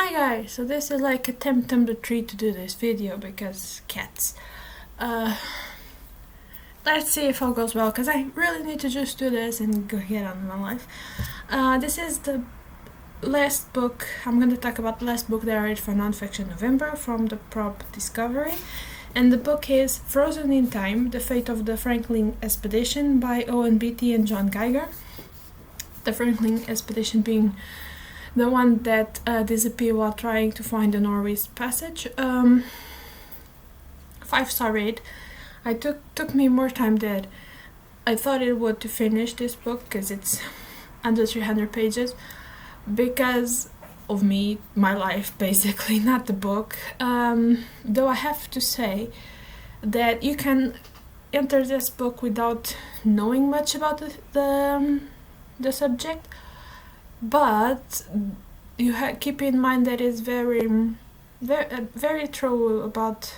Hi guys, so this is like attempt number 3 to do this video because cats. Uh, let's see if all goes well because I really need to just do this and go get on with my life. This is the last book. I'm going to talk about the last book that I read for Nonfiction November from the prop Discovery. And the book is Frozen in Time, The Fate of the Franklin Expedition by Owen Beatty and John Geiger. The Franklin Expedition being the one that disappeared while trying to find the Norway's Passage. 5-star read. I took me more time than I thought it would to finish this book because it's under 300 pages because of me, my life basically, not the book. Though I have to say that you can enter this book without knowing much about the subject, but you keep in mind that it's very true about,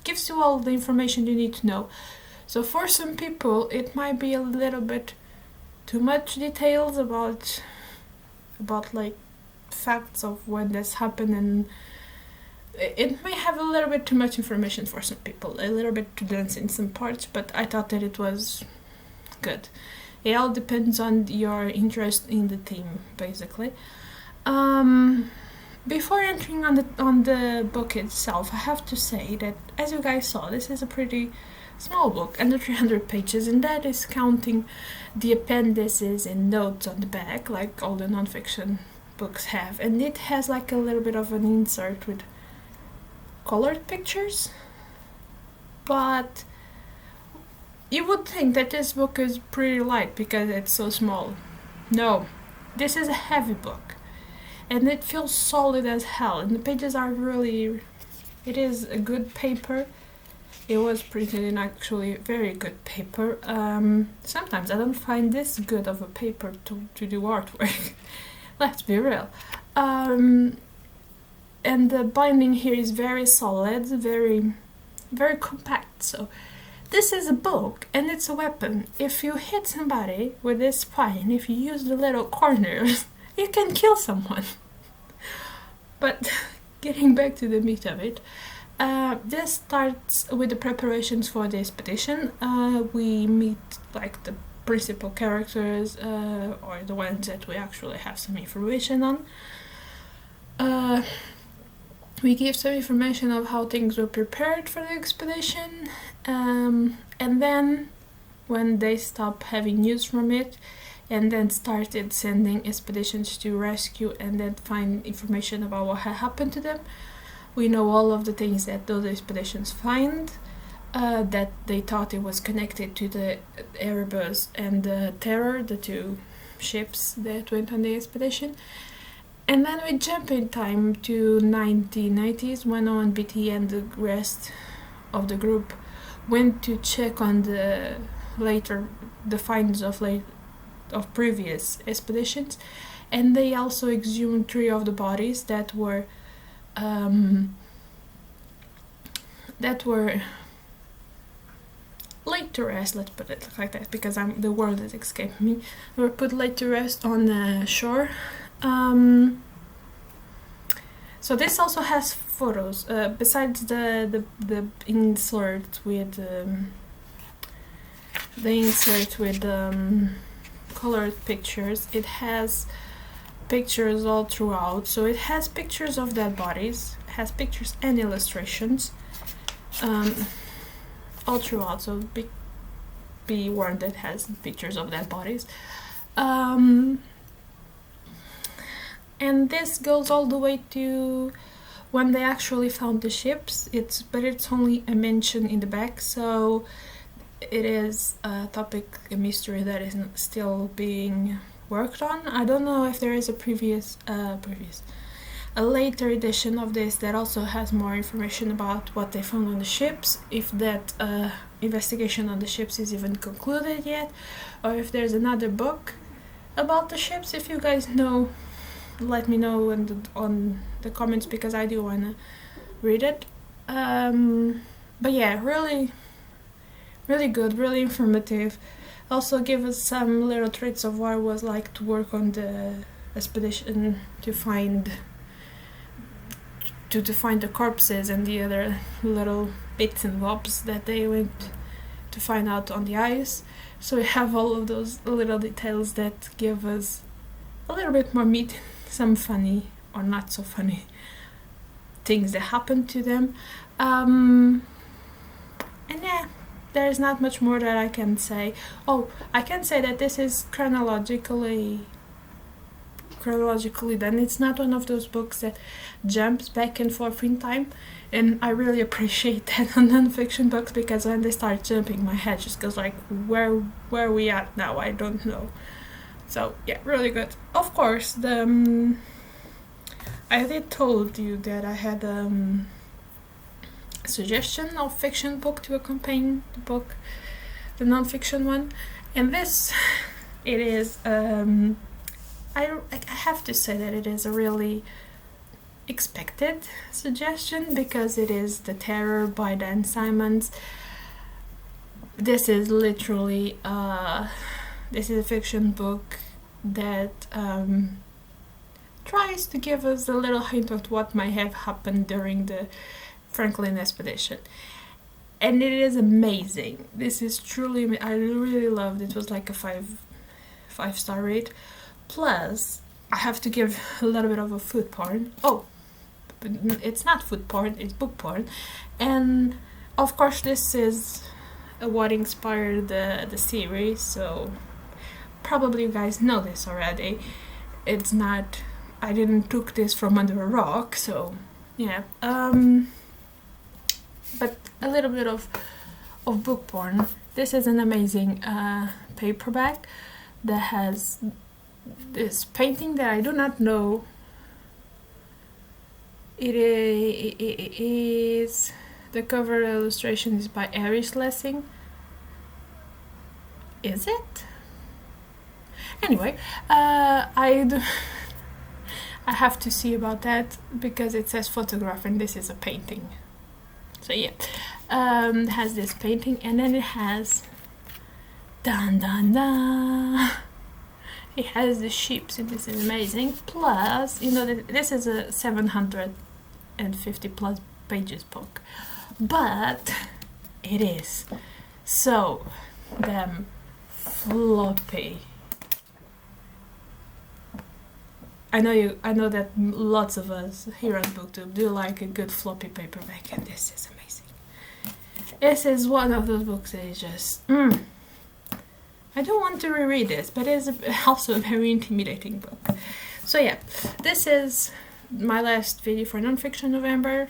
gives you all the information you need to know. So for some people it might be a little bit too much details about like facts of when this happened, and it may have a little bit too much information for some people, a little bit too dense in some parts, but I thought that it was good. It all depends on your interest in the theme, basically. Before entering on the book itself, I have to say that, as you guys saw, this is a pretty small book, under 300 pages, and that is counting the appendices and notes on the back, like all the nonfiction books have. And it has like a little bit of an insert with colored pictures, but you would think that this book is pretty light because it's so small. No, this is a heavy book, and it feels solid as hell, and the pages are really, it is a good paper. It was printed in actually very good paper. Sometimes I don't find this good of a paper to do artwork. Let's be real. And the binding here is very solid, very compact. So this is a book and it's a weapon. If you hit somebody with this spine, if you use the little corners, you can kill someone. But getting back to the meat of it, this starts with the preparations for the expedition. We meet like the principal characters, or the ones that we actually have some information on. We give some information of how things were prepared for the expedition, and then when they stopped having news from it and then started sending expeditions to rescue and then find information about what had happened to them, we know all of the things that those expeditions find, that they thought it was connected to the Erebus and the Terror, the two ships that went on the expedition. And then we jump in time to 1990s when Owen Beatty and the rest of the group went to check on the finds of previous expeditions, and they also exhumed 3 of the bodies that were laid to rest. Let's put it like that because the word that escaped me. They were put laid to rest on the shore. So this also has photos, besides the insert with colored pictures. It has pictures all throughout, so it has pictures of dead bodies, it has pictures and illustrations all throughout, so be warned that it has pictures of dead bodies. And this goes all the way to when they actually found the ships. But it's only a mention in the back, so it is a topic, a mystery that is still being worked on. I don't know if there is a later edition of this that also has more information about what they found on the ships, if that investigation on the ships is even concluded yet, or if there's another book about the ships. If you guys know, let me know on the comments because I do want to read it. But yeah, really good, really informative. Also give us some little traits of what it was like to work on the expedition to find to find the corpses and the other little bits and bobs that they went to find out on the ice. So we have all of those little details that give us a little bit more meat, some funny or not so funny things that happen to them. And yeah, there's not much more that I can say. Oh, I can say that this is chronologically done. It's not one of those books that jumps back and forth in time, and I really appreciate that on nonfiction books, because when they start jumping, my head just goes like, where we at now? I don't know. So yeah, really good. Of course, I did told you that I had a suggestion of fiction book to accompany the book, the nonfiction one, and this, it is I have to say that it is a really expected suggestion, because it is The Terror by Dan Simons. This is literally this is a fiction book that tries to give us a little hint of what might have happened during the Franklin expedition, and it is amazing. This is truly, I really loved it. It was like a five-star rate. Plus, I have to give a little bit of a food porn. Oh, but it's not food porn, it's book porn. And of course, this is what inspired the series, so probably you guys know this already. It's not, I didn't took this from under a rock, so yeah. But a little bit of book porn. This is an amazing paperback that has this painting that I do not know. It is, the cover illustration is by Iris Lessing. Is it? Anyway, I have to see about that, because it says photograph and this is a painting. So yeah, it has this painting, and then it has dun dun dun. It has the ships, and this is amazing. Plus, you know, this is a 750 plus pages book, but it is so damn floppy. I know that lots of us here on BookTube do like a good floppy paperback, and this is amazing. This is one of those books that is just I don't want to reread this, but it is also a very intimidating book. So yeah, this is my last video for Nonfiction November.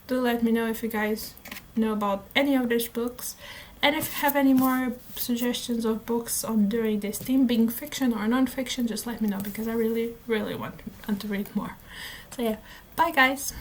Do let me know if you guys know about any of these books, and if you have any more suggestions of books on during this theme, being fiction or non-fiction, just let me know, because I really, really want to read more. So yeah, bye guys!